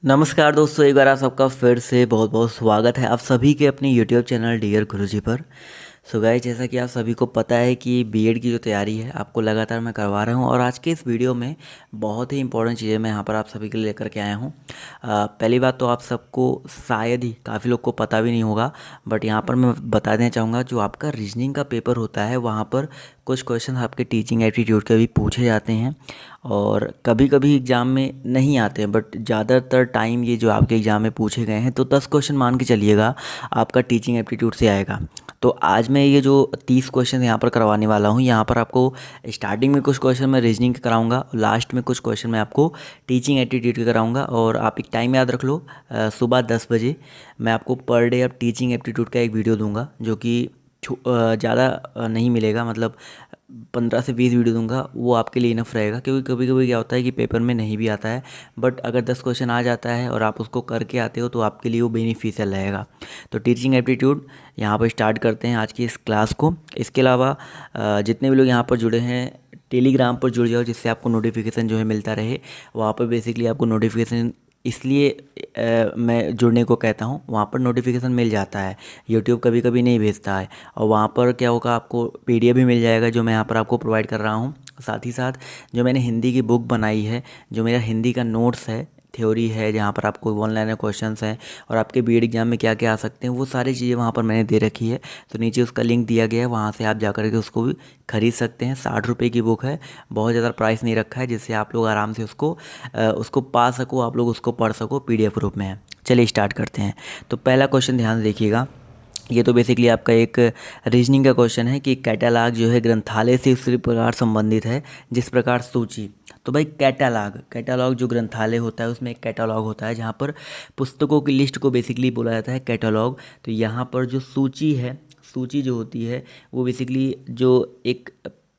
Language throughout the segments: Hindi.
नमस्कार दोस्तों, एक बार आप सबका फिर से बहुत बहुत स्वागत है आप सभी के अपने यूट्यूब चैनल डियर गुरुजी पर। सो गाइस, जैसा कि आप सभी को पता है कि बीएड की जो तैयारी है आपको लगातार मैं करवा रहा हूं और आज के इस वीडियो में बहुत ही इंपॉर्टेंट चीज़ें मैं यहां पर आप सभी के लिए लेकर के आया हूं। पहली बात तो आप सबको शायद ही काफ़ी लोग को पता भी नहीं होगा, बट यहां पर मैं बता देना चाहूँगा जो आपका रीजनिंग का पेपर होता है वहाँ पर कुछ क्वेश्चन आपके टीचिंग एप्टीट्यूड के भी पूछे जाते हैं और कभी कभी एग्ज़ाम में नहीं आते हैं, बट ज़्यादातर टाइम ये जो आपके एग्ज़ाम में पूछे गए हैं तो 10 क्वेश्चन मान के चलिएगा आपका टीचिंग एप्टीट्यूड से आएगा। तो आज मैं ये जो 30 क्वेश्चन यहाँ पर करवाने वाला हूँ, यहाँ पर आपको स्टार्टिंग में कुछ क्वेश्चन मैं रीजनिंग के कराऊंगा, लास्ट में कुछ क्वेश्चन मैं आपको टीचिंग एप्टीट्यूड के कराऊंगा। और आप एक टाइम याद रख लो, सुबह 10 बजे मैं आपको पर डे अब टीचिंग एप्टीट्यूड का एक वीडियो दूंगा जो कि ज़्यादा नहीं मिलेगा, मतलब 15 से 20 वीडियो दूंगा, वो आपके लिए इनफ रहेगा। क्योंकि कभी कभी क्या होता है कि पेपर में नहीं भी आता है, बट अगर 10 क्वेश्चन आ जाता है और आप उसको करके आते हो तो आपके लिए वो बेनिफिशियल रहेगा। तो टीचिंग एप्टीट्यूड यहाँ पर स्टार्ट करते हैं आज की इस क्लास को। इसके अलावा जितने भी लोग यहाँ पर जुड़े हैं टेलीग्राम पर जुड़ जाओ, जिससे आपको नोटिफिकेशन जो है मिलता रहे। वहाँ पर बेसिकली आपको नोटिफिकेशन इसलिए मैं जुड़ने को कहता हूँ, वहाँ पर नोटिफिकेशन मिल जाता है, यूट्यूब कभी कभी नहीं भेजता है। और वहाँ पर क्या होगा, आपको पीडीएफ भी मिल जाएगा जो मैं यहाँ पर आपको प्रोवाइड कर रहा हूँ। साथ ही साथ जो मैंने हिंदी की बुक बनाई है, जो मेरा हिंदी का नोट्स है, थ्योरी है, जहाँ पर आपको वन लाइनर क्वेश्चंस हैं और आपके बीएड एग्जाम में क्या क्या आ सकते हैं, वो सारी चीज़ें वहाँ पर मैंने दे रखी है। तो नीचे उसका लिंक दिया गया है, वहाँ से आप जा कर के उसको भी खरीद सकते हैं। 60 रुपये की बुक है, बहुत ज़्यादा प्राइस नहीं रखा है, जिससे आप लोग आराम से उसको पा सको, आप लोग उसको पढ़ सको, पीडीएफ रूप में है। चलिए स्टार्ट करते हैं। तो पहला क्वेश्चन ध्यान से देखिएगा। ये तो बेसिकली आपका एक रीजनिंग का क्वेश्चन है कि कैटालॉग जो है ग्रंथालय से उसी प्रकार संबंधित है जिस प्रकार सूची। तो भाई कैटालॉग जो ग्रंथालय होता है उसमें एक कैटालॉग होता है जहाँ पर पुस्तकों की लिस्ट को बेसिकली बोला जाता है कैटालॉग। तो यहाँ पर जो सूची है, सूची जो होती है वो बेसिकली जो एक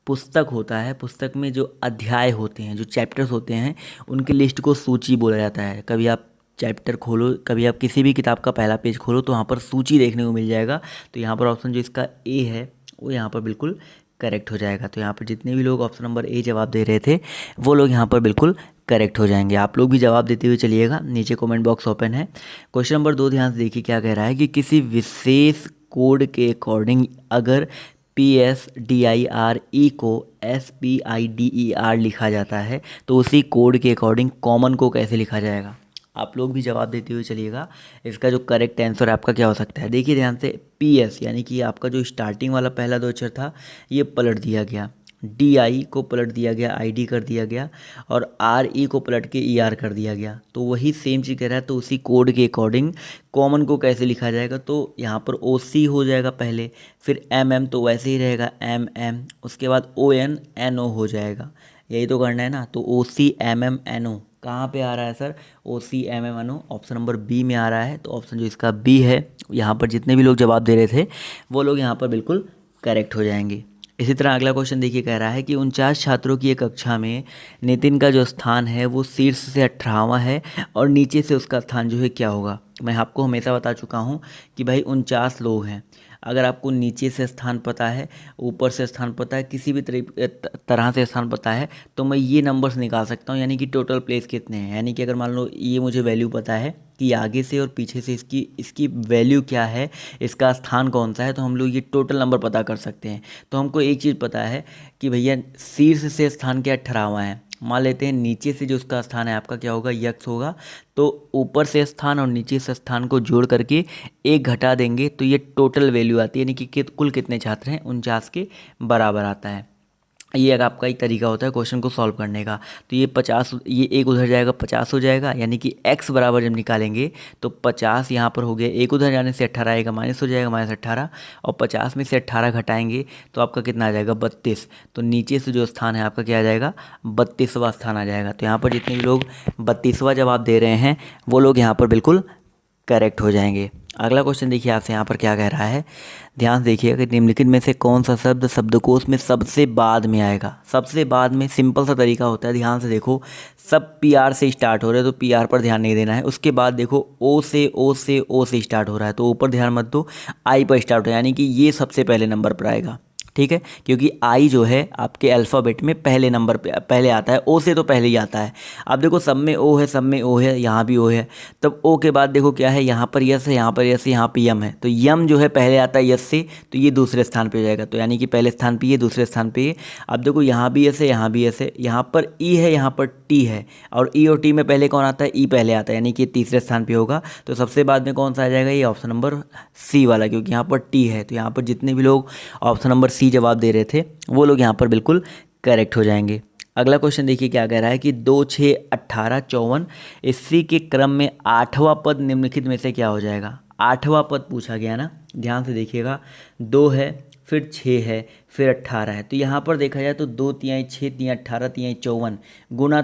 पुस्तक होता है, पुस्तक में जो अध्याय होते हैं, जो चैप्टर्स होते हैं, उनकी लिस्ट को सूची बोला जाता है। कभी आप चैप्टर खोलो, कभी आप किसी भी किताब का पहला पेज खोलो तो वहाँ पर सूची देखने को मिल जाएगा। तो यहाँ पर ऑप्शन जो इसका ए है वो यहाँ पर बिल्कुल करेक्ट हो जाएगा। तो यहाँ पर जितने भी लोग ऑप्शन नंबर ए जवाब दे रहे थे वो लोग यहाँ पर बिल्कुल करेक्ट हो जाएंगे। आप लोग भी जवाब देते हुए चलिएगा, नीचे कमेंट बॉक्स ओपन है। क्वेश्चन नंबर 2 ध्यान से देखिए क्या कह रहा है कि किसी विशेष कोड के अकॉर्डिंग अगर PSDIRE को SPIDER लिखा जाता है तो उसी कोड के अकॉर्डिंग कॉमन को कैसे लिखा जाएगा। आप लोग भी जवाब देते हुए चलिएगा। इसका जो करेक्ट आंसर आपका क्या हो सकता है, देखिए ध्यान से। PS यानी कि आपका जो स्टार्टिंग वाला पहला 2 अक्षर था ये पलट दिया गया, DI को पलट दिया गया, ID कर दिया गया, और RE को पलट के ER कर दिया गया। तो वही सेम चीज़ कह रहा है। तो उसी कोड के अकॉर्डिंग कॉमन को कैसे लिखा जाएगा, तो यहाँ पर OC हो जाएगा पहले, फिर MM तो वैसे ही रहेगा MM, उसके बाद ON NO हो जाएगा। यही तो करना है ना। तो OC MM NO कहाँ पे आ रहा है sir, OC MM NO option number B में आ रहा है। तो ऑप्शन जो इसका बी है, यहाँ पर जितने भी लोग जवाब दे रहे थे वो लोग यहाँ पर बिल्कुल करेक्ट हो जाएंगे। इसी तरह अगला क्वेश्चन देखिए, कह रहा है कि 49 छात्रों की एक कक्षा में नितिन का जो स्थान है वो शीर्ष से 18वां है और नीचे से उसका स्थान जो है क्या होगा। मैं आपको हमेशा बता चुका हूँ कि भाई 49 लोग हैं। अगर आपको नीचे से स्थान पता है, ऊपर से स्थान पता है, किसी भी तरह से स्थान पता है, तो मैं ये नंबर्स निकाल सकता हूँ, यानी कि टोटल प्लेस कितने हैं। यानी कि अगर मान लो ये मुझे वैल्यू पता है कि आगे से और पीछे से इसकी वैल्यू क्या है, इसका स्थान कौन सा है, तो हम लोग ये टोटल नंबर पता कर सकते हैं। तो हमको एक चीज़ पता है कि भैया शीर्ष से स्थान क्या 18वां है। मान लेते हैं नीचे से जो उसका स्थान है आपका क्या होगा, यक्स होगा। तो ऊपर से स्थान और नीचे से स्थान को जोड़ करके एक घटा देंगे तो ये टोटल वैल्यू आती है, यानी कि कुल कितने छात्र हैं 49 के बराबर आता है। ये एक आपका एक तरीका होता है क्वेश्चन को सॉल्व करने का। तो ये 50, ये एक उधर जाएगा 50 हो जाएगा, यानी कि x बराबर जब निकालेंगे तो 50 यहाँ पर हो गया, एक उधर जाने से 18 आएगा, माइनस हो जाएगा, -18, और 50 में से 18 घटाएंगे तो आपका कितना आ जाएगा 32। तो नीचे से जो स्थान है आपका क्या आ जाएगा, 32वां स्थान आ जाएगा। तो यहाँ पर जितने भी लोग 32वां जवाब दे रहे हैं वो लोग यहाँ पर बिल्कुल करेक्ट हो जाएंगे। अगला क्वेश्चन देखिए आपसे यहाँ पर क्या कह रहा है, ध्यान से देखिए कि निम्नलिखित में से कौन सा शब्द शब्दकोश में सबसे बाद में आएगा। सबसे बाद में सिंपल सा तरीका होता है, ध्यान से देखो, सब PR से स्टार्ट हो रहे हैं तो PR पर ध्यान नहीं देना है। उसके बाद देखो O से स्टार्ट हो रहा है तो ऊपर ध्यान मत दो, I पर स्टार्ट हो, यानी कि ये सबसे पहले नंबर पर आएगा। ठीक है, क्योंकि आई जो है आपके अल्फ़ाबेट में पहले नंबर पे पहले आता है, ओ से तो पहले ही आता है। अब देखो सब में ओ है, सब में ओ है, यहाँ भी ओ है, तब ओ के बाद देखो क्या है, यहाँ पर यस है, यहाँ पर यस है, यहाँ पे यम है, तो यम जो है पहले आता है यस से, तो ये दूसरे स्थान पे हो जाएगा, तो यानी कि पहले स्थान पे ये, दूसरे स्थान पे ये। अब देखो यहाँ भी यस है, यहाँ भी यस है, यहाँ पर ई है, यहाँ पर टी है, और ई और टी में पहले कौन आता है, ई पहले आता है, यानी कि तीसरे स्थान पे होगा। तो सबसे बाद में कौन सा आ जाएगा, ये ऑप्शन नंबर सी वाला, क्योंकि यहाँ पर टी है। तो यहाँ पर जितने भी लोग ऑप्शन नंबर सी जवाब दे रहे थे वो लोग यहाँ पर बिल्कुल करेक्ट हो जाएंगे। अगला क्वेश्चन देखिए क्या कह रहा है कि 2, 6, 18, 54 इसी के क्रम में 8वां पद निम्नलिखित में से क्या हो जाएगा। 8वां पद पूछा गया ना, ध्यान से देखिएगा। 2 है, फिर 6 है, फिर 18 है, तो यहाँ पर देखा जाए तो 2 तिहाई 6 तिहाई 18 तिहाई 54 गुना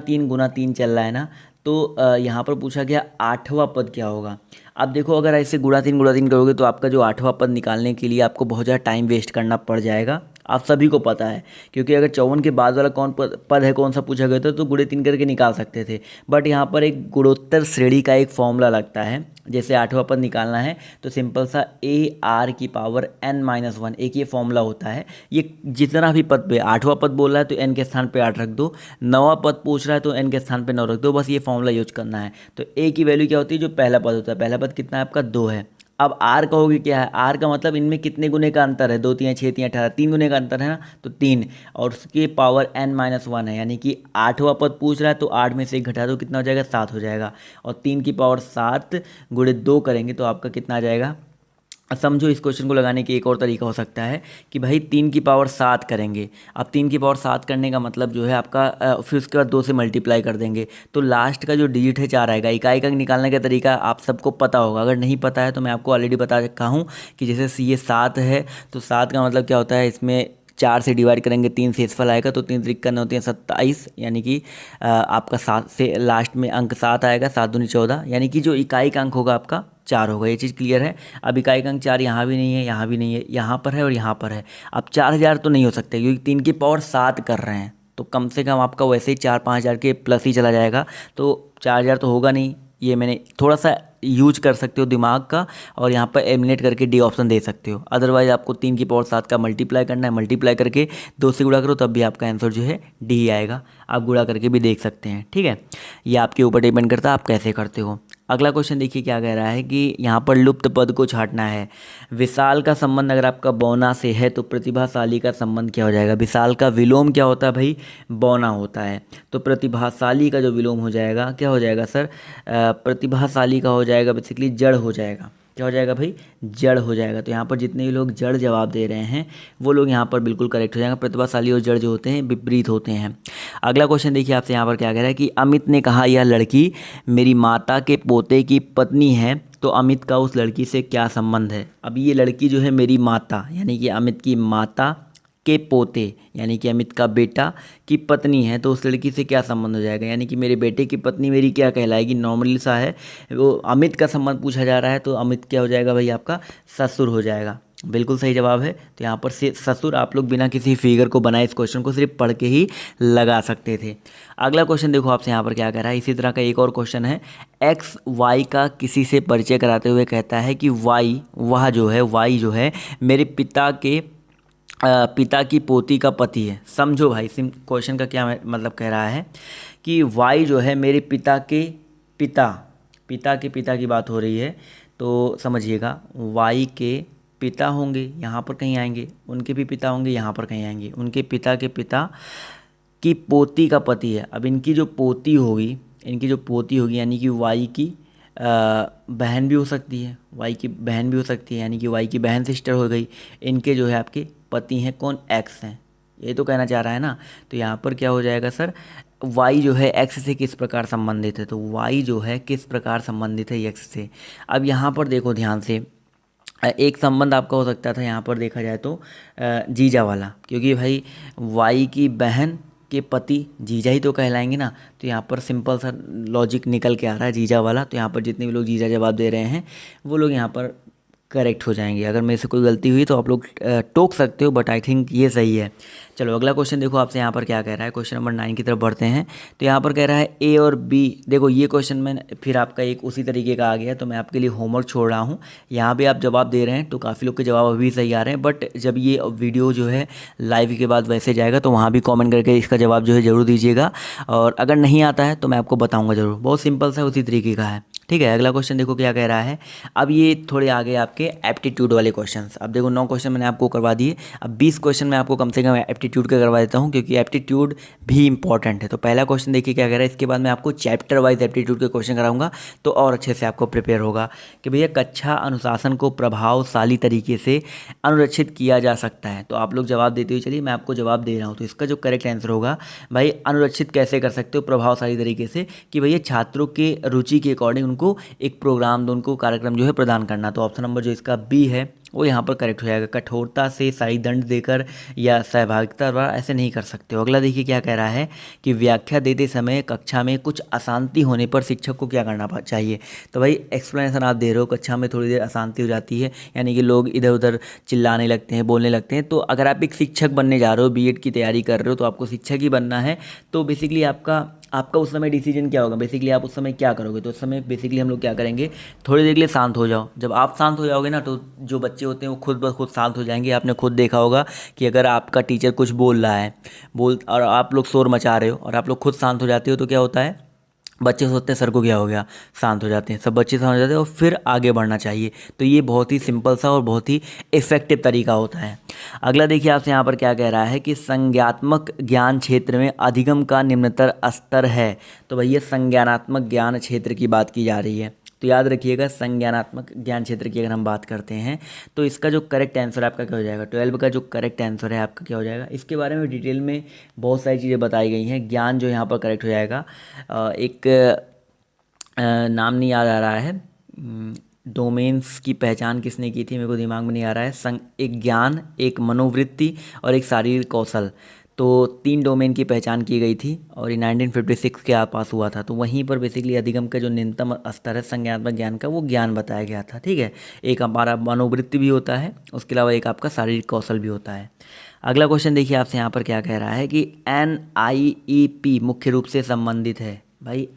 3 चल रहा है ना। तो यहाँ पर पूछा गया 8वां पद क्या होगा। अब देखो अगर ऐसे गुणा तीन करोगे तो आपका जो 8वां पद निकालने के लिए आपको बहुत ज़्यादा टाइम वेस्ट करना पड़ जाएगा। आप सभी को पता है, क्योंकि अगर 54 के बाद वाला कौन पद है, कौन सा पूछा गया था, तो गुणे 3 करके निकाल सकते थे। बट यहाँ पर एक गुणोत्तर श्रेणी का एक फॉर्मूला लगता है। जैसे 8वां पद निकालना है तो सिंपल सा ए आर की पावर n-1, एक ये फॉर्मूला होता है। ये जितना भी पद पे 8वां पद बोल रहा है तो n के स्थान पे 8 रख दो, 9वां पद पूछ रहा है तो n के स्थान पे 9 रख दो, बस ये फॉर्मूला यूज करना है। तो a की वैल्यू क्या होती है, जो पहला पद होता है, पहला पद कितना है आपका 2 है। अब आर कहोगे क्या है, आर का मतलब इनमें कितने गुने का अंतर है, 2 3 6 3 18, 3 गुने का अंतर है ना, तो 3, और उसके पावर n-1 है, यानी कि 8वां पद पूछ रहा है तो 8 में से 1 घटा दो, कितना हो जाएगा, 7 हो जाएगा। और 3 की पावर 7 गुणे 2 करेंगे तो आपका कितना आ जाएगा। समझो इस क्वेश्चन को लगाने की एक और तरीका हो सकता है कि भाई 3 की पावर 7 करेंगे। अब 3 की पावर 7 करने का मतलब जो है आपका फिर उसके बाद 2 से मल्टीप्लाई कर देंगे, तो लास्ट का जो डिजिट है 4 आएगा। इकाई का निकालने का तरीका आप सबको पता होगा, अगर नहीं पता है तो मैं आपको ऑलरेडी बता रखा हूँ कि जैसे ये 7 है तो 7 का मतलब क्या होता है, इसमें 4 से डिवाइड करेंगे, 3 शेषफल आएगा, तो 3 त्रिक करने होते हैं 27, यानी कि आपका 7 से लास्ट में अंक 7 आएगा, 7 दूनी 14, यानी कि जो इकाई का अंक होगा आपका 4 होगा। ये चीज़ क्लियर है। अब इकाई का अंक 4 यहाँ भी नहीं है, यहाँ भी नहीं है, यहाँ पर है और यहाँ पर है। अब 4000 तो नहीं हो सकते क्योंकि 3 की पावर 7 कर रहे हैं, तो कम से कम आपका वैसे ही 4-5 हज़ार के प्लस ही चला जाएगा, तो 4000 तो होगा नहीं। ये मैंने थोड़ा सा यूज कर सकते हो दिमाग का, और यहाँ पर एलिमिनेट करके डी ऑप्शन दे सकते हो। अदरवाइज आपको 3 की पावर 7 का मल्टीप्लाई करना है, मल्टीप्लाई करके 2 से गुणा करो तब भी आपका आंसर जो है डी ही आएगा। आप गुणा करके भी देख सकते हैं, ठीक है। ये आपके ऊपर डिपेंड करता है आप कैसे करते हो। अगला क्वेश्चन देखिए क्या कह रहा है कि यहाँ पर लुप्त पद को छांटना है। विशाल का संबंध अगर आपका बौना से है तो प्रतिभाशाली का संबंध क्या हो जाएगा। विशाल का विलोम क्या होता है भाई, बौना होता है, तो प्रतिभाशाली का जो विलोम हो जाएगा क्या हो जाएगा सर, प्रतिभाशाली का हो जाएगा बेसिकली जड़ हो जाएगा। क्या हो जाएगा भाई, जड़ हो जाएगा। तो यहाँ पर जितने भी लोग जड़ जवाब दे रहे हैं वो लोग यहाँ पर बिल्कुल करेक्ट हो जाएगा। प्रतिभाशाली और जड़ जो होते हैं विपरीत होते हैं। अगला क्वेश्चन देखिए आपसे यहाँ पर क्या कह रहा है कि अमित ने कहा यह लड़की मेरी माता के पोते की पत्नी है, तो अमित का उस लड़की से क्या संबंध है। अब ये लड़की जो है मेरी माता यानी कि अमित की माता के पोते यानी कि अमित का बेटा की पत्नी है, तो उस लड़की से क्या संबंध हो जाएगा, यानी कि मेरे बेटे की पत्नी मेरी क्या कहलाएगी, नॉर्मली सा है वो, अमित का संबंध पूछा जा रहा है तो अमित क्या हो जाएगा भाई, आपका ससुर हो जाएगा। बिल्कुल सही जवाब है। तो यहाँ पर से ससुर आप लोग बिना किसी फिगर को बनाए इस क्वेश्चन को सिर्फ पढ़ के ही लगा सकते थे। अगला क्वेश्चन देखो आपसे यहाँ पर क्या कह रहा है, इसी तरह का एक और क्वेश्चन है। एक्स वाई का किसी से परिचय कराते हुए कहता है कि वाई जो है मेरे पिता की पोती का पति है। समझो भाई क्वेश्चन का क्या मतलब कह रहा है कि वाई जो है मेरे पिता के पिता की बात हो रही है, तो समझिएगा वाई के पिता होंगे, यहाँ पर कहीं आएंगे, उनके भी पिता होंगे, यहाँ पर कहीं आएंगे, उनके पिता के पिता की पोती का पति है। अब इनकी जो पोती होगी यानी कि वाई की बहन भी हो सकती है, यानी कि वाई की बहन सिस्टर हो गई। इनके जो है आपके पति हैं कौन, एक्स हैं, ये तो कहना चाह रहा है ना। तो यहाँ पर क्या हो जाएगा सर, वाई जो है एक्स से किस प्रकार संबंधित है, तो वाई जो है किस प्रकार संबंधित है एक्स से। अब यहाँ पर देखो ध्यान से, एक संबंध आपका हो सकता था यहाँ पर देखा जाए तो जीजा वाला, क्योंकि भाई वाई की बहन के पति जीजा ही तो कहलाएंगे ना। तो यहाँ पर सिंपल सा लॉजिक निकल के आ रहा है जीजा वाला। तो यहाँ पर जितने भी लोग जीजा जवाब दे रहे हैं वो लोग यहाँ पर करेक्ट हो जाएंगे। अगर मेरे से कोई गलती हुई तो आप लोग टोक सकते हो, बट आई थिंक ये सही है। चलो अगला क्वेश्चन देखो आपसे यहाँ पर क्या कह रहा है। क्वेश्चन नंबर 9 की तरफ बढ़ते हैं। तो यहाँ पर कह रहा है ए और बी। देखो ये क्वेश्चन में फिर आपका एक उसी तरीके का आ गया, तो मैं आपके लिए होमवर्क छोड़ रहा हूँ। यहाँ पे आप जवाब दे रहे हैं तो काफ़ी लोग के जवाब अभी सही आ रहे हैं, बट जब ये वीडियो जो है लाइव के बाद वैसे जाएगा तो वहाँ भी कॉमेंट करके इसका जवाब जो है ज़रूर दीजिएगा। और अगर नहीं आता है तो मैं आपको बताऊँगा ज़रूर। बहुत सिंपल सा उसी तरीके का है, ठीक है। अगला क्वेश्चन देखो क्या कह रहा है। अब ये थोड़े आगे आपके एप्टीट्यूड वाले क्वेश्चंस। अब देखो 9 क्वेश्चन मैंने आपको करवा दिए, अब 20 क्वेश्चन मैं आपको कम से कम एप्टीट्यूड के करवा देता हूँ, क्योंकि एप्टीट्यूड भी इंपॉर्टेंट है। तो पहला क्वेश्चन देखिए क्या कह रहा है। इसके बाद मैं आपको चैप्टर वाइज एप्टीट्यूड के क्वेश्चन कराऊंगा, तो और अच्छे से आपको प्रिपेयर होगा कि भैया कक्षा अनुशासन को प्रभावशाली तरीके से अनुरक्षित किया जा सकता है। तो आप लोग जवाब देते हुए चलिए, मैं आपको जवाब दे रहा हूँ। तो इसका जो करेक्ट आंसर होगा भाई, अनुरक्षित कैसे कर सकते हो प्रभावशाली तरीके से, कि भैया छात्रों के रुचि के अकॉर्डिंग उनको एक प्रोग्राम दो, उनको कार्यक्रम जो है प्रदान करना। तो ऑप्शन नंबर जो इसका बी है वो यहाँ पर करेक्ट हो जाएगा। कठोरता से सही दंड देकर या सहभागिता द्वारा ऐसे नहीं कर सकते हो। अगला देखिए क्या कह रहा है कि व्याख्या देते समय कक्षा में कुछ अशांति होने पर शिक्षक को क्या करना चाहिए। तो भाई एक्सप्लेनेशन आप दे रहे हो, कक्षा में थोड़ी देर अशांति हो जाती है, यानी कि लोग इधर उधर चिल्लाने लगते हैं, बोलने लगते हैं। तो अगर आप एक शिक्षक बनने जा रहे हो, बीएड की तैयारी कर रहे हो, तो आपको शिक्षक ही बनना है। तो बेसिकली आपका उस समय डिसीजन क्या होगा, बेसिकली आप उस समय क्या करोगे। तो उस समय बेसिकली हम लोग क्या करेंगे, थोड़ी देर के लिए शांत हो जाओ। जब आप शांत हो जाओगे ना, तो जो बच्चे होते हैं वो खुद ब खुद शांत हो जाएंगे। आपने खुद देखा होगा कि अगर आपका टीचर कुछ बोल रहा है और आप लोग शोर मचा रहे हो और आप लोग खुद शांत हो जाते हो, तो क्या होता है, बच्चे सोचते हैं सर को क्या हो गया, शांत हो जाते हैं। सब बच्चे शांत हो जाते हैं और फिर आगे बढ़ना चाहिए। तो ये बहुत ही सिंपल सा और बहुत ही इफ़ेक्टिव तरीका होता है। अगला देखिए आपसे यहाँ पर क्या कह रहा है कि संज्ञानात्मक ज्ञान क्षेत्र में अधिगम का निम्नतर स्तर है। तो भैया संज्ञानात्मक ज्ञान क्षेत्र की बात की जा रही है। तो याद रखिएगा, संज्ञानात्मक ज्ञान क्षेत्र की अगर हम बात करते हैं तो इसका जो करेक्ट आंसर आपका क्या हो जाएगा, 12 का जो करेक्ट आंसर है आपका क्या हो जाएगा। इसके बारे में डिटेल में बहुत सारी चीज़ें बताई गई हैं। ज्ञान जो यहाँ पर करेक्ट हो जाएगा, एक नाम नहीं याद आ रहा है, डोमेन्स की पहचान किसने की थी मेरे को दिमाग में नहीं आ रहा है। एक ज्ञान, एक मनोवृत्ति और एक शारीरिक कौशल, तो 3 डोमेन की पहचान की गई थी और ये 1956 के आसपास हुआ था। तो वहीं पर बेसिकली अधिगम का जो न्यूनतम स्तर है संज्ञानात्मक ज्ञान का, वो ज्ञान बताया गया था, ठीक है। एक हमारा मनोवृत्ति भी होता है, उसके अलावा एक आपका शारीरिक कौशल भी होता है। अगला क्वेश्चन देखिए आपसे यहाँ पर क्या कह रहा है कि NIEP मुख्य रूप से संबंधित है। भाई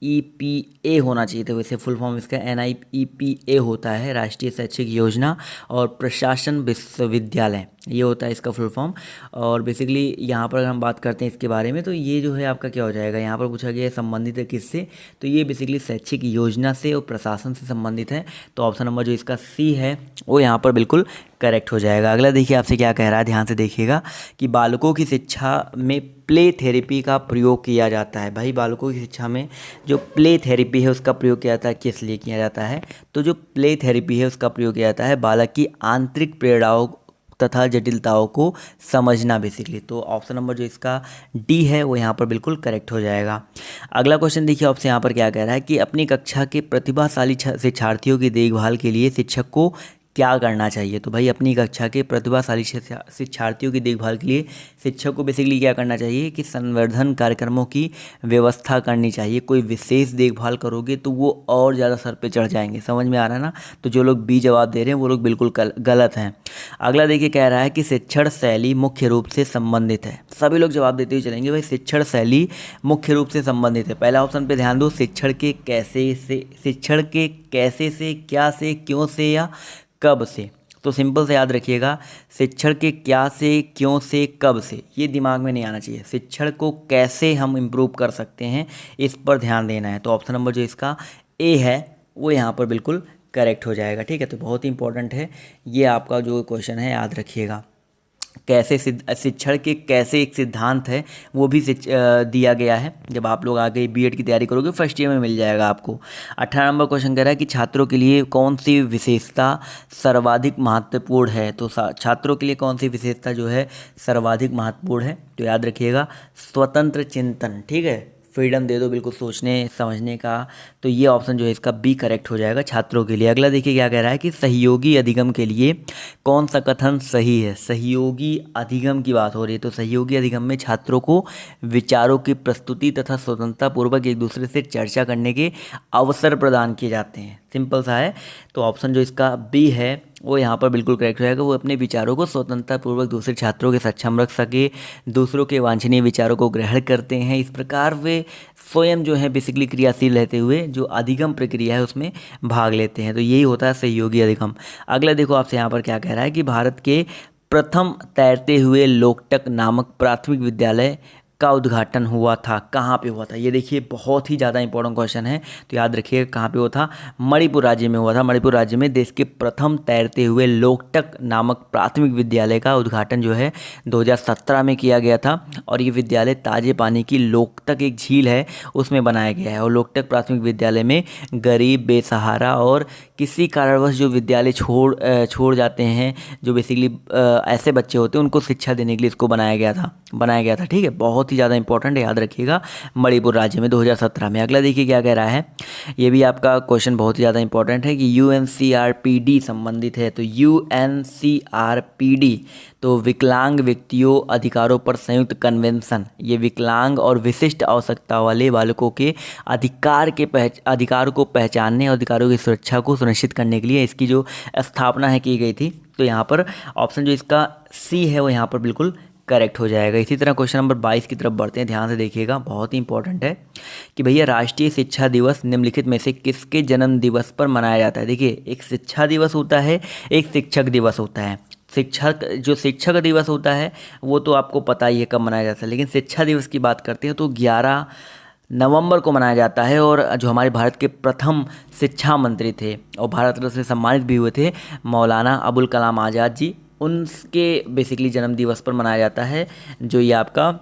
NIEPA होना चाहिए था, वैसे फुल फॉर्म इसका NIEPA होता है, राष्ट्रीय शैक्षिक योजना और प्रशासन विश्वविद्यालय, ये होता है इसका फुल फॉर्म। और बेसिकली यहाँ पर अगर हम बात करते हैं इसके बारे में, तो ये जो है आपका क्या हो जाएगा, यहाँ पर पूछा गया है संबंधित है किससे, तो ये बेसिकली शैक्षिक योजना से और प्रशासन से संबंधित है। तो ऑप्शन नंबर जो इसका सी है वो यहाँ पर बिल्कुल करेक्ट हो जाएगा। अगला देखिए आपसे क्या कह रहा है, ध्यान से देखिएगा कि बालकों की शिक्षा में प्ले थेरेपी का प्रयोग किया जाता है। भाई बालकों की शिक्षा में जो प्ले थेरेपी है उसका प्रयोग किया जाता है, किस लिए किया जाता है। तो जो प्ले थेरेपी है उसका प्रयोग किया जाता है बालक की आंतरिक प्रेरणाओं तथा जटिलताओं को समझना बेसिकली। तो ऑप्शन नंबर जो इसका डी है वो यहाँ पर बिल्कुल करेक्ट हो जाएगा। अगला क्वेश्चन देखिए आपसे यहाँ पर क्या कह रहा है कि अपनी कक्षा के प्रतिभाशाली शिक्षार्थियों की देखभाल के लिए शिक्षक को क्या करना चाहिए। तो भाई अपनी कक्षा के प्रतिभाशाली शिक्षार्थियों की देखभाल के लिए शिक्षक को बेसिकली क्या करना चाहिए कि संवर्धन कार्यक्रमों की व्यवस्था करनी चाहिए। कोई विशेष देखभाल करोगे तो वो और ज़्यादा सर पे चढ़ जाएंगे, समझ में आ रहा है ना। तो जो लोग बी जवाब दे रहे हैं वो लोग बिल्कुल गलत हैं। अगला देखिए कह रहा है कि शिक्षण शैली मुख्य रूप से संबंधित है। सभी लोग जवाब देते हुए चलेंगे भाई, शिक्षण शैली मुख्य रूप से संबंधित है। पहला ऑप्शन पे ध्यान दो, शिक्षण के कैसे से, क्या से, क्यों से या कब से। तो सिंपल से याद रखिएगा, शिक्षण के क्या से, क्यों से, कब से, ये दिमाग में नहीं आना चाहिए। शिक्षण को कैसे हम इम्प्रूव कर सकते हैं इस पर ध्यान देना है। तो ऑप्शन नंबर जो इसका ए है वो यहाँ पर बिल्कुल करेक्ट हो जाएगा, ठीक है। तो बहुत ही इंपॉर्टेंट है ये आपका जो क्वेश्चन है, याद रखिएगा। कैसे शिक्षण के कैसे एक सिद्धांत है वो भी दिया गया है। जब आप लोग आगे बीएड की तैयारी करोगे फर्स्ट ईयर में मिल जाएगा आपको। 18 नंबर क्वेश्चन कह रहा है कि छात्रों के लिए कौन सी विशेषता सर्वाधिक महत्वपूर्ण है। तो छात्रों के लिए कौन सी विशेषता जो है सर्वाधिक महत्वपूर्ण है, तो याद रखिएगा स्वतंत्र चिंतन, ठीक है। फ्रीडम दे दो बिल्कुल सोचने समझने का, तो ये ऑप्शन जो है इसका बी करेक्ट हो जाएगा छात्रों के लिए। अगला देखिए क्या कह रहा है कि सहयोगी अधिगम के लिए कौन सा कथन सही है। सहयोगी अधिगम की बात हो रही है, तो सहयोगी अधिगम में छात्रों को विचारों की प्रस्तुति तथा स्वतंत्रता पूर्वक एक दूसरे से चर्चा करने के अवसर प्रदान किए जाते हैं। सिंपल सा है, तो ऑप्शन जो इसका बी है वो यहाँ पर बिल्कुल करेक्ट हो जाएगा। वो अपने विचारों को स्वतंत्रतापूर्वक दूसरे छात्रों के सक्षम रख सके, दूसरों के वांछनीय विचारों को ग्रहण करते हैं। इस प्रकार वे स्वयं जो है बेसिकली क्रियाशील रहते हुए जो अधिगम प्रक्रिया है उसमें भाग लेते हैं। तो यही होता है सहयोगी अधिगम। अगला देखो आपसे यहाँ पर क्या कह रहा है कि भारत के प्रथम तैरते हुए लोकटक नामक प्राथमिक विद्यालय का उद्घाटन हुआ था, कहाँ पे हुआ था। ये देखिए बहुत ही ज़्यादा इंपॉर्टेंट क्वेश्चन है, तो याद रखिएगा कहाँ पे हुआ था। मणिपुर राज्य में हुआ था। मणिपुर राज्य में देश के प्रथम तैरते हुए लोकटक नामक प्राथमिक विद्यालय का उद्घाटन जो है 2017 में किया गया था। और ये विद्यालय ताजे पानी की लोकटक एक झील है उसमें बनाया गया है। और लोकटक प्राथमिक विद्यालय में गरीब, बेसहारा और किसी कारणवश जो विद्यालय छोड़ जाते हैं, जो बेसिकली ऐसे बच्चे होते हैं, उनको शिक्षा देने के लिए इसको बनाया गया था। ठीक है, बहुत ही ज़्यादा इंपॉर्टेंट है, याद रखिएगा। मणिपुर राज्य में 2017 में। अगला देखिए क्या कह रहा है, ये भी आपका क्वेश्चन बहुत ही ज़्यादा इंपॉर्टेंट है कि UNCRPD संबंधित है। तो UNCRPD तो विकलांग व्यक्तियों अधिकारों पर संयुक्त कन्वेंशन, ये विकलांग और विशिष्ट आवश्यकता वाले बालकों के अधिकार को पहचानने और अधिकारों की सुरक्षा को सुनिश्चित करने के लिए इसकी जो स्थापना है की गई थी। तो यहाँ पर ऑप्शन जो इसका सी है वो यहाँ पर बिल्कुल करेक्ट हो जाएगा। इसी तरह क्वेश्चन नंबर 22 की तरफ बढ़ते हैं, ध्यान से देखिएगा, बहुत ही इंपॉर्टेंट है कि भैया राष्ट्रीय शिक्षा दिवस निम्नलिखित में से किसके जन्म दिवस पर मनाया जाता है। देखिए, एक शिक्षा दिवस होता है, एक शिक्षक दिवस होता है। शिक्षक दिवस होता है वो तो आपको पता ही है कब मनाया जाता है, लेकिन शिक्षा दिवस की बात करते हैं तो 11 नवंबर को मनाया जाता है। और जो हमारे भारत के प्रथम शिक्षा मंत्री थे और भारत रत्न से सम्मानित भी हुए थे, मौलाना अबुल कलाम आज़ाद जी, उनके बेसिकली जन्म दिवस पर मनाया जाता है जो ये आपका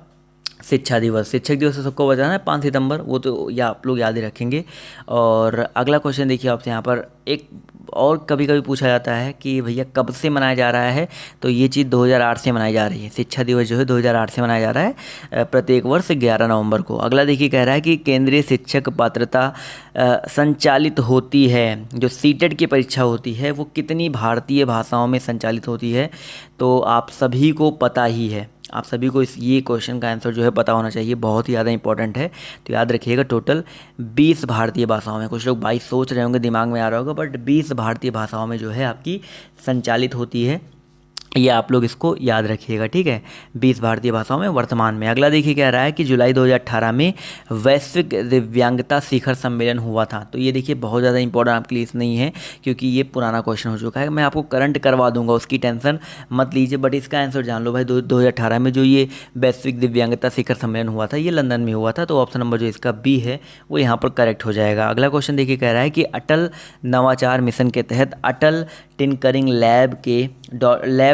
शिक्षक दिवस तो सबको बताना है 5 सितंबर, वो तो या आप लोग याद ही रखेंगे। और अगला क्वेश्चन देखिए आपसे यहाँ पर, एक और कभी कभी पूछा जाता है कि भैया कब से मनाया जा रहा है, तो ये चीज़ 2008 से मनाई जा रही है। शिक्षा दिवस जो है 2008 से मनाया जा रहा है प्रत्येक वर्ष 11 नवंबर को। अगला देखिए कह रहा है कि केंद्रीय शिक्षक पात्रता संचालित होती है, जो सीटेट की परीक्षा होती है वो कितनी भारतीय भाषाओं में संचालित होती है। तो आप सभी को पता ही है, आप सभी को ये क्वेश्चन का आंसर जो है पता होना चाहिए, बहुत ही ज़्यादा इंपॉर्टेंट है। तो याद रखिएगा टोटल 20 भारतीय भाषाओं में, कुछ लोग 22 सोच रहे होंगे, दिमाग में आ रहा होगा, बट 20 भारतीय भाषाओं में जो है आपकी संचालित होती है, ये आप लोग इसको याद रखिएगा, ठीक है। 20 भारतीय भाषाओं में वर्तमान में। अगला देखिए कह रहा है कि जुलाई 2018 में वैश्विक दिव्यांगता शिखर सम्मेलन हुआ था। तो ये देखिए बहुत ज़्यादा इंपॉर्टेंट आपके लिए नहीं है क्योंकि ये पुराना क्वेश्चन हो चुका है, मैं आपको करंट करवा दूंगा, उसकी टेंशन मत लीजिए, बट इसका आंसर जान लो भाई। 2018 में जो ये वैश्विक दिव्यांगता शिखर सम्मेलन हुआ था ये लंदन में हुआ था। तो ऑप्शन नंबर जो इसका बी है वो यहाँ पर करेक्ट हो जाएगा। अगला क्वेश्चन देखिए कह रहा है कि अटल नवाचार मिशन के तहत अटल टिंकरिंग लैब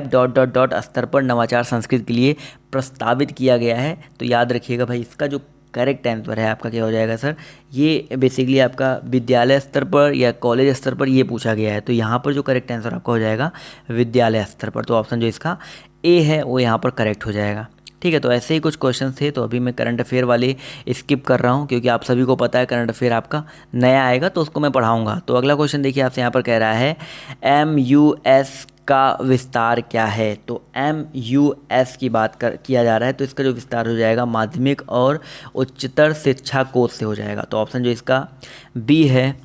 स्तर पर नवाचार संस्कृति के लिए प्रस्तावित किया गया है। तो याद रखिएगा भाई, इसका जो करेक्ट आंसर है आपका क्या हो जाएगा सर, ये बेसिकली आपका विद्यालय स्तर पर या कॉलेज स्तर पर ये पूछा गया है। तो यहाँ पर जो करेक्ट आंसर आपका हो जाएगा विद्यालय स्तर पर। तो ऑप्शन जो इसका ए है वो यहाँ पर करेक्ट हो जाएगा, ठीक है। तो ऐसे ही कुछ क्वेश्चन थे, तो अभी मैं करंट अफेयर वाले स्किप कर रहा हूँ क्योंकि आप सभी को पता है करंट अफेयर आपका नया आएगा तो उसको मैं पढ़ाऊँगा। तो अगला क्वेश्चन देखिए आपसे यहाँ पर कह रहा है MUS का विस्तार क्या है। तो MUS की बात किया जा रहा है, तो इसका जो विस्तार हो जाएगा माध्यमिक और उच्चतर शिक्षा कोष से हो जाएगा। तो ऑप्शन जो इसका बी है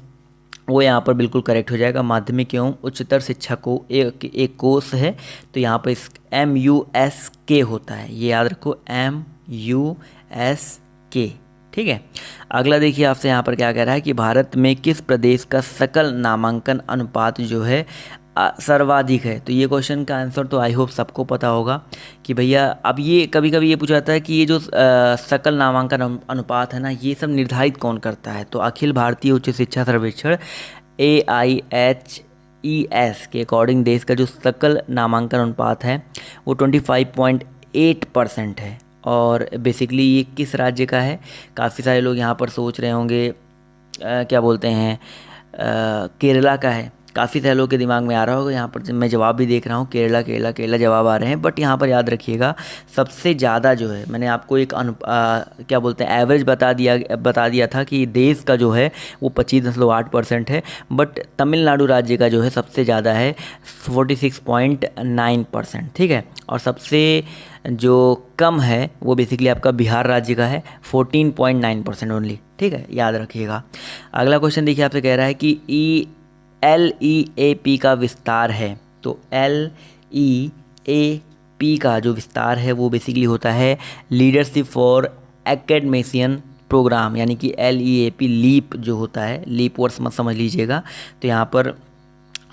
वो यहाँ पर बिल्कुल करेक्ट हो जाएगा। माध्यमिक एवं उच्चतर शिक्षा को एक कोर्स है, तो यहाँ पर इस MUSK होता है, ये याद रखो MUSK, ठीक है। अगला देखिए आपसे यहाँ पर क्या कह रहा है कि भारत में किस प्रदेश का सकल नामांकन अनुपात जो है सर्वाधिक है। तो ये क्वेश्चन का आंसर तो आई होप सबको पता होगा कि भैया, अब ये कभी कभी ये पूछा जाता है कि ये जो सकल नामांकन अनुपात है ना, ये सब निर्धारित कौन करता है। तो अखिल भारतीय उच्च शिक्षा सर्वेक्षण AIHES के अकॉर्डिंग देश का जो सकल नामांकन अनुपात है वो 25.8% है। और बेसिकली ये किस राज्य का है, काफ़ी सारे लोग यहाँ पर सोच रहे होंगे क्या बोलते हैं केरला का है। काफ़ी सारे लोगों के दिमाग में आ रहा होगा, यहाँ पर मैं जवाब भी देख रहा हूँ, केरला केरला केरला जवाब आ रहे हैं। बट यहाँ पर याद रखिएगा सबसे ज़्यादा जो है, मैंने आपको एक क्या बोलते हैं एवरेज बता दिया था कि देश का जो है वो 25.8% है, बट तमिलनाडु राज्य का जो है सबसे ज़्यादा है 46.9%, ठीक है। और सबसे जो कम है वो बेसिकली आपका बिहार राज्य का है 14.9% ओनली, ठीक है, याद रखिएगा। अगला क्वेश्चन देखिए, आपसे कह रहा है कि LEAP का विस्तार है, तो LEAP का जो विस्तार है वो बेसिकली होता है लीडरशिप फॉर एकेडमिशियन प्रोग्राम, यानी कि LEAP लीप जो होता है, लीप वर्ड्स मत समझ लीजिएगा। तो यहाँ पर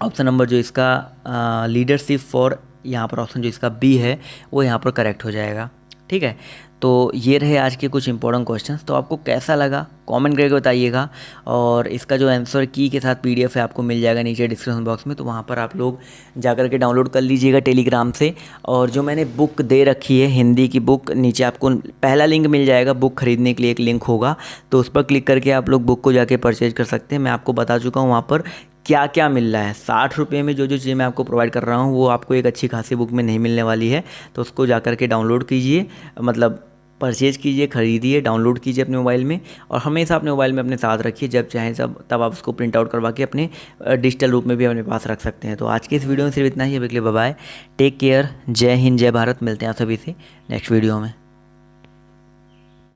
ऑप्शन नंबर जो इसका लीडरशिप फॉर, यहाँ पर ऑप्शन जो इसका बी है वो यहाँ पर करेक्ट हो जाएगा, ठीक है। तो ये रहे आज के कुछ इंपॉर्टेंट क्वेश्चंस। तो आपको कैसा लगा कमेंट करके बताइएगा, और इसका जो आंसर की के साथ PDF है आपको मिल जाएगा नीचे डिस्क्रिप्शन बॉक्स में, तो वहाँ पर आप लोग जाकर के डाउनलोड कर लीजिएगा टेलीग्राम से। और जो मैंने बुक दे रखी है हिंदी की बुक, नीचे आपको पहला लिंक मिल जाएगा, बुक खरीदने के लिए एक लिंक होगा, तो उस पर क्लिक करके आप लोग बुक को जाके परचेज कर सकते हैं। मैं आपको बता चुका हूँ वहाँ पर क्या क्या मिल रहा है। 60 रुपये में जो चीज़ें मैं आपको प्रोवाइड कर रहा हूँ वो आपको एक अच्छी खासी बुक में नहीं मिलने वाली है। तो उसको जाकर के डाउनलोड कीजिए, मतलब परचेज़ कीजिए, खरीदिए, डाउनलोड कीजिए अपने मोबाइल में, और हमेशा अपने मोबाइल में अपने साथ रखिए। जब चाहें तब आप उसको प्रिंट आउट करवा के अपने डिजिटल रूप में भी अपने पास रख सकते हैं। तो आज के इस वीडियो में सिर्फ इतना ही। अगले बाय बाय, टेक केयर, जय हिंद जय भारत। मिलते हैं आप सभी से नेक्स्ट वीडियो में।